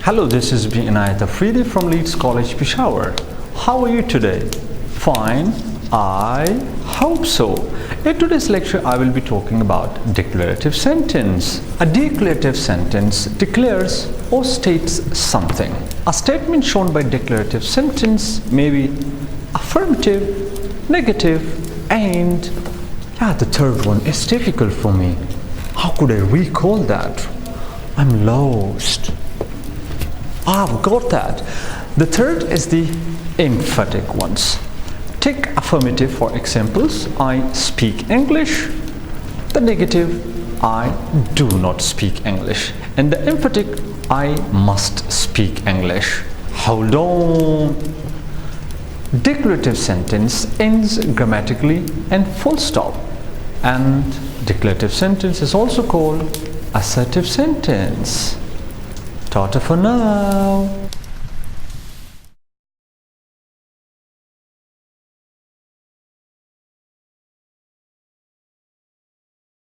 Hello, this is Inayat Afridi from LEEDS College, Peshawar. How are you today? Fine, I hope so. In today's lecture, I will be talking about declarative sentence. A declarative sentence declares or states something. A statement shown by declarative sentence may be affirmative, negative, and the third one is difficult for me. How could I recall that? I'm lost. I've got that. The third is the emphatic ones. Take affirmative for examples. I speak English. The negative, I do not speak English. And the emphatic, I must speak English. Hold on. Declarative sentence ends grammatically and full stop. And declarative sentence is also called assertive sentence. Ta-ta for now.